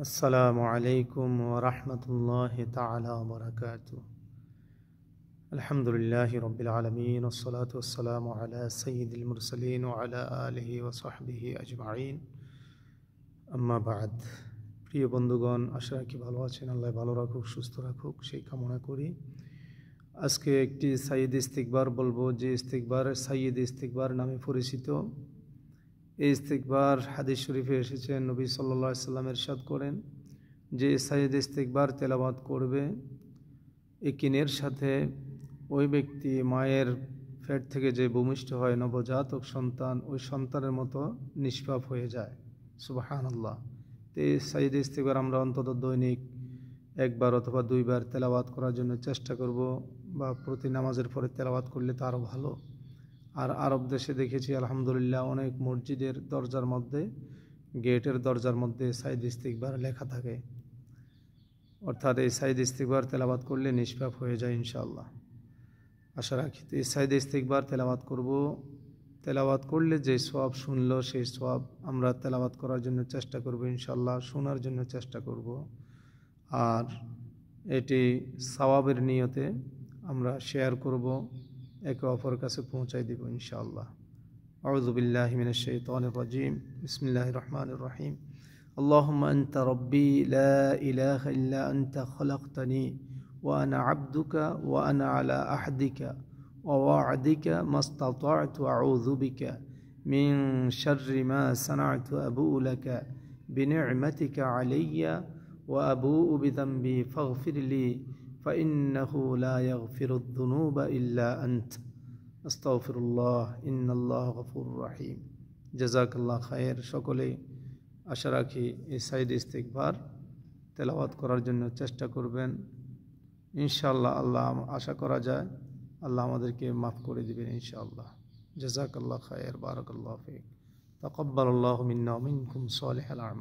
আসসালামু আলাইকুম ওয়া রাহমাতুল্লাহি তাআলা ওয়া বারাকাতুহু। আলহামদুলিল্লাহি রাব্বিল আলামিন ওয়াস সালাতু ওয়াস সালামু আলা সাইয়্যিদিল মুরসালিন ওয়া আলা আলিহি ওয়া সাহবিহি আজমাইন। আম্মা বা'দ। প্রিয় বন্ধুগণ, আশা রাখি ভালো আছেন। আল্লাহ ভালো রাখুক, সুস্থ রাখুক সেই কামনা করি। আজকে একটি সাইয়্যিদ ইস্তিগফার বলবো, যে ইস্তিগফার সাইয়্যিদ ইস্তিগফার নামে পরিচিত। এই ইস্তিগফার হাদিস শরীফে এসেছে, নবী সাল্লাল্লাহু আলাইহি সাল্লাম ইরশাদ করেন যে সাইয়্যিদ ইস্তিগফার তেলাওয়াত করবে, ইয়াকিনের সাথে ওই ব্যক্তি মায়ের পেট থেকে যে ভূমিষ্ঠ হয় নবজাতক সন্তান, ওই সন্তানের মতো নিষ্পাপ হয়ে যায়। সুবহানাল্লাহ। তো এই সাইয়্যিদ ইস্তিগফার আমরা অন্তত দৈনিক একবার অথবা দুইবার তেলাওয়াত করার জন্য চেষ্টা করব, বা প্রতি নামাজের পরে তেলাওয়াত করলে তো আরও ভালো। আর আরব দেশে দেখেছি আলহামদুলিল্লাহ, অনেক মসজিদের দরজার মধ্যে, গেটের দরজার মধ্যে সাইয়্যিদ ইস্তিগফার লেখা থাকে। অর্থাৎ এই সাইয়্যিদ ইস্তিগফার তেলাওয়াত করলে নিষ্পাপ হয়ে যায় ইনশাআল্লাহ। আশা রাখি তো এই সাইয়্যিদ ইস্তিগফার তেলাওয়াত করব। তেলাওয়াত করলে যে সওয়াব শুনলো, সেই সওয়াব আমরা তেলাওয়াত করার জন্য চেষ্টা করব ইনশাআল্লাহ, শোনার জন্য চেষ্টা করব। আর এটি সওয়াবের নিয়তে আমরা শেয়ার করব, একে অপরের কাছে পৌঁছাই দিব ইনশাআল্লাহ। আউযু বিল্লাহি মিনাশ শাইতানির রাজিম। বিসমিল্লাহির রহমানির রহিম। আল্লাহুম্মা আনতা রাব্বি লা ইলাহা ইল্লা আনতা খালাকতানি ওয়া আনা আবদুকা ওয়া আনা আলা আহদিকা ওয়া ওয়া'দিকা মাস্তাতা'তু আউযু বিকা মিন শাররি মা সানা'তু আবু'ু লাকা বিনি'মাতিকা আলাইয়া ওয়া আবু'ু বিযামবি ফাগফিরলি ফাইন্নাহু লা ইয়াগফিরুদ যুনুবা ইল্লা আনতা আস্তাগফিরুল্লাহ ইন্নাল্লাহা গফুরুর রহিম। জাযাকাল্লাহ খায়ের। সকলেই আশা রাখি এই সাইয়্যিদ ইস্তিগফার তেলাওয়াত করার জন্য চেষ্টা করবেন ইনশাআল্লাহ। আল্লাহ আশা করা যায় আল্লাহ আমাদেরকে মাফ করে দিবেন ইনশাআল্লাহ। জাযাকাল্লাহ খায়ের, বারাকাল্লাহু ফিক, তাকাব্বালাল্লাহু মিন্না ওয়া মিনকুম সালিহাল আ'মাল।